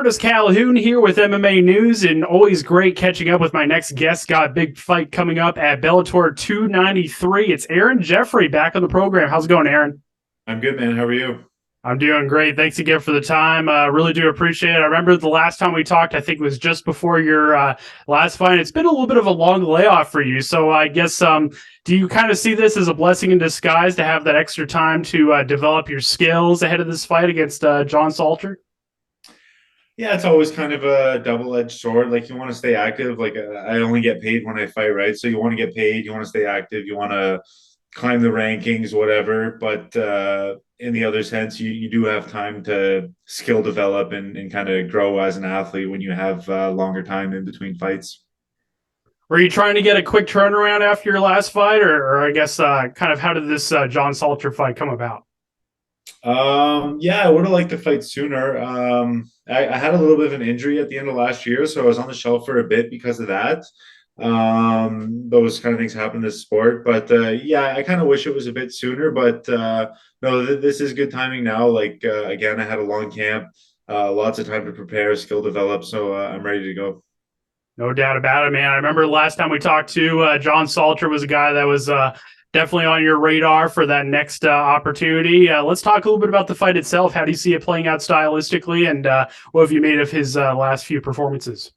Curtis Calhoun here with MMA News, and always great catching up with my next guest. Got a big fight coming up at Bellator 293. It's Aaron Jeffery back on the program. How's it going, Aaron? I'm good, man. How are you? I'm doing great. Thanks again for the time. Really do appreciate it. I remember the last time we talked, I think it was just before your last fight. It's been a little bit of a long layoff for you. So I guess, do you kind of see this as a blessing in disguise to have that extra time to develop your skills ahead of this fight against John Salter? Yeah, it's always kind of a double-edged sword. Like you want to stay active. Like I only get paid when I fight, right? So you want to get paid, you want to stay active, you want to climb the rankings, whatever. But in the other sense, you do have time to skill develop and kind of grow as an athlete when you have longer time in between fights. Were you trying to get a quick turnaround after your last fight, or I guess kind of how did this John Salter fight come about? Yeah, I would have liked to fight sooner. I had a little bit of an injury at the end of last year, so I was on the shelf for a bit because of that. Those kind of things happen in this sport, but yeah, I kind of wish it was a bit sooner. But no, this is good timing now. Like again, I had a long camp, lots of time to prepare, skill develop, so I'm ready to go. No doubt about it, man. I remember last time we talked to John Salter was a guy that was definitely on your radar for that next opportunity. Let's talk a little bit about the fight itself. How do you see it playing out stylistically, and what have you made of his last few performances?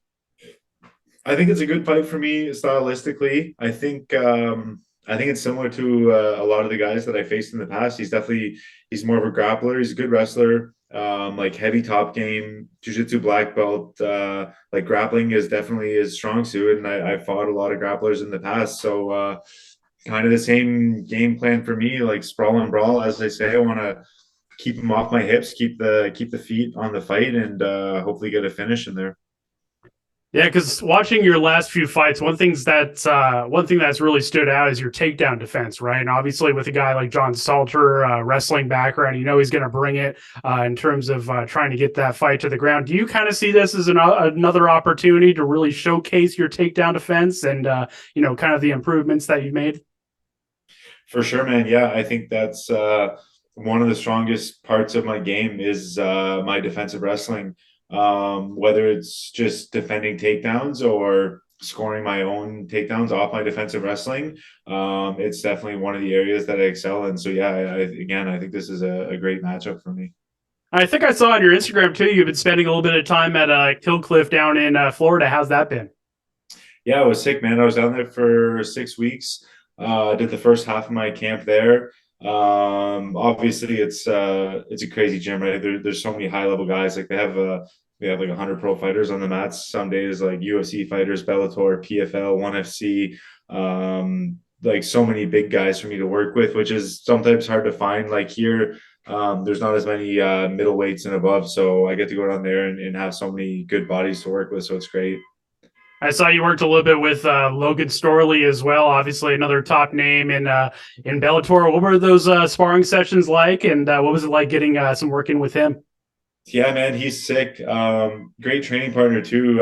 I think it's a good fight for me stylistically. I think it's similar to a lot of the guys that I faced in the past. He's more of a grappler. He's a good wrestler. Like heavy top game, jiu-jitsu black belt. Like grappling is definitely his strong suit, and I fought a lot of grapplers in the past. So kind of the same game plan for me. Like sprawl and brawl, as they say. I want to keep him off my hips, keep the feet on the fight, and hopefully get a finish in there. Yeah, because watching your last few fights, one thing that's really stood out is your takedown defense, right? And obviously, with a guy like John Salter, wrestling background, you know he's going to bring it in terms of trying to get that fight to the ground. Do you kind of see this as another opportunity to really showcase your takedown defense and kind of the improvements that you've made? For sure, man. Yeah, I think that's one of the strongest parts of my game is my defensive wrestling. Whether it's just defending takedowns or scoring my own takedowns off my defensive wrestling, it's definitely one of the areas that I excel in. So yeah, again, I think this is a great matchup for me. I think I saw on your Instagram too. You've been spending a little bit of time at Cliff down in Florida. How's that been? Yeah, I was sick, man. I was down there for 6 weeks. Did the first half of my camp there. Obviously it's a crazy gym, right? There's so many high level guys. Like they have like 100 pro fighters on the mats. Some days like UFC fighters, Bellator, PFL, ONE FC. Like so many big guys for me to work with, which is sometimes hard to find. Like here, there's not as many middleweights and above, so I get to go down there and have so many good bodies to work with. So it's great. I saw you worked a little bit with Logan Storley as well. Obviously, another top name in Bellator. What were those sparring sessions like, and what was it like getting some work in with him? Yeah, man, he's sick. Great training partner too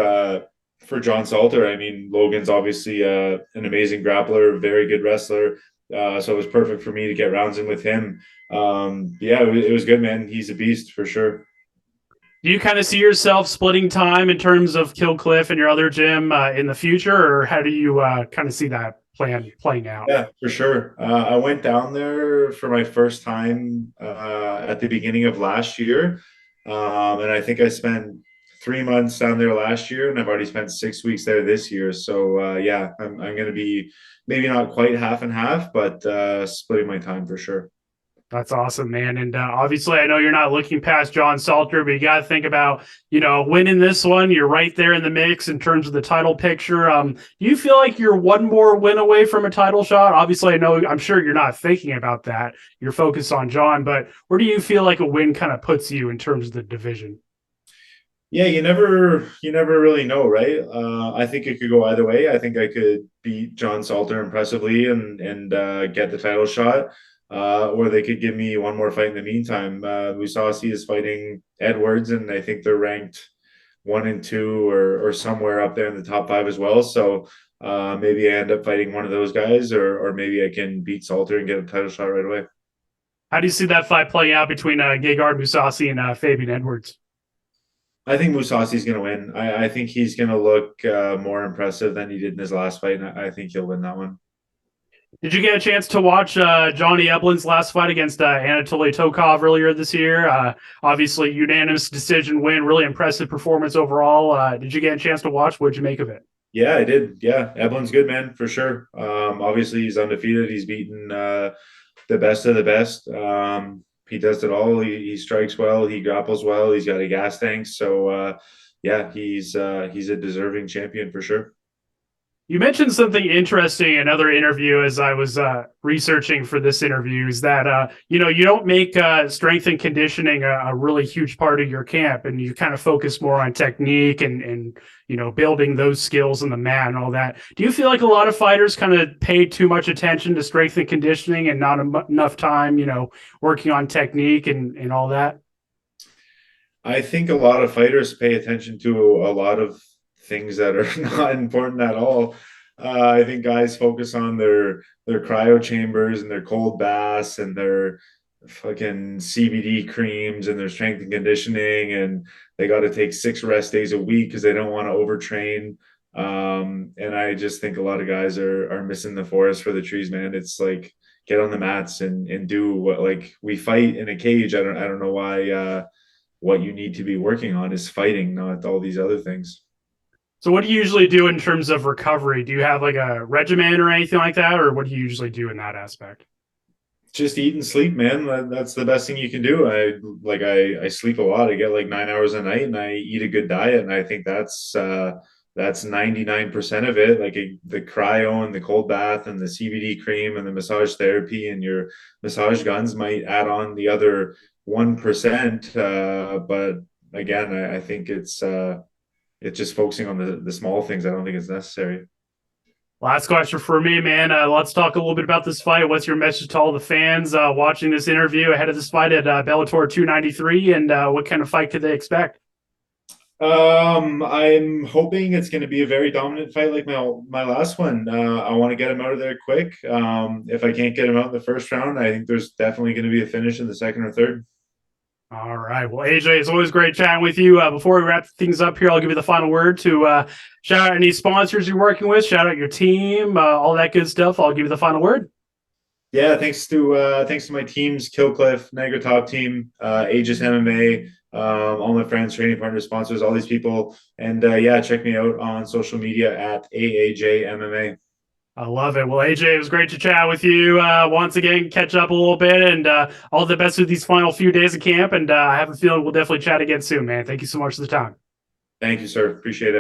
for John Salter. I mean, Logan's obviously an amazing grappler, very good wrestler. So it was perfect for me to get rounds in with him. Yeah, it was good, man. He's a beast for sure. Do you kind of see yourself splitting time in terms of Cliff and your other gym in the future, or how do you kind of see that plan playing out? Yeah, for sure. I went down there for my first time at the beginning of last year. And I think I spent 3 months down there last year, and I've already spent 6 weeks there this year. So yeah, I'm going to be maybe not quite half and half, but splitting my time for sure. That's awesome, man. And obviously, I know you're not looking past John Salter, but you got to think about, winning this one. You're right there in the mix in terms of the title picture. Do you feel like you're one more win away from a title shot? Obviously, I'm sure you're not thinking about that. You're focused on John, but where do you feel like a win kind of puts you in terms of the division? Yeah, you never really know, right? I think it could go either way. I think I could beat John Salter impressively and get the title shot, or they could give me one more fight in the meantime. Mousasi is fighting Edwards, and I think they're ranked 1 and 2 or somewhere up there in the top five as well. So maybe I end up fighting one of those guys, or maybe I can beat Salter and get a title shot right away. How do you see that fight playing out between Gegard Mousasi and Fabian Edwards? I think Mousasi's going to win. I think he's going to look more impressive than he did in his last fight, and I think he'll win that one. Did you get a chance to watch Johnny Eblen's last fight against Anatoly Tokov earlier this year? Obviously, unanimous decision win, really impressive performance overall. Did you get a chance to watch? What'd you make of it? Yeah, I did. Yeah, Eblen's good, man, for sure. Obviously, he's undefeated. He's beaten the best of the best. He does it all. He strikes well. He grapples well. He's got a gas tank. So, yeah, he's a deserving champion for sure. You mentioned something interesting in another interview as I was researching for this interview is that, you don't make strength and conditioning a really huge part of your camp, and you kind of focus more on technique and building those skills in the mat and all that. Do you feel like a lot of fighters kind of pay too much attention to strength and conditioning and not enough time, working on technique and all that? I think a lot of fighters pay attention to a lot of things that are not important at all. I think guys focus on their cryo chambers and their cold baths and their fucking CBD creams and their strength and conditioning, and they got to take 6 rest days a week because they don't want to overtrain. And I just think a lot of guys are missing the forest for the trees, man. It's like get on the mats and do what, like, we fight in a cage. I don't know why what you need to be working on is fighting, not all these other things. So what do you usually do in terms of recovery? Do you have like a regimen or anything like that, or what do you usually do in that aspect? Just eat and sleep, man. That's the best thing you can do. I sleep a lot. I get like 9 hours a night, and I eat a good diet, and I think that's 99% of it. Like the cryo and the cold bath and the CBD cream and the massage therapy and your massage guns might add on the other 1%. But again, I think it's just focusing on the small things. I don't think it's necessary. Last question for me, man. Let's talk a little bit about this fight. What's your message to all the fans watching this interview ahead of this fight at Bellator 293, and what kind of fight could they expect? I'm hoping it's going to be a very dominant fight like my last one. I want to get him out of there quick. If I can't get him out in the first round, I think there's definitely going to be a finish in the second or third. All right. Well, AJ, it's always great chatting with you. Before we wrap things up here, I'll give you the final word to shout out any sponsors you're working with, shout out your team, all that good stuff. I'll give you the final word. Yeah, thanks to my teams, Killcliff, Niagara Top Team, Aegis MMA, all my friends, training partners, sponsors, all these people, and yeah, check me out on social media at AAJ MMA. I love it. Well, AJ, it was great to chat with you once again, catch up a little bit, and all the best with these final few days of camp. And I have a feeling we'll definitely chat again soon, man. Thank you so much for the time. Thank you, sir. Appreciate it.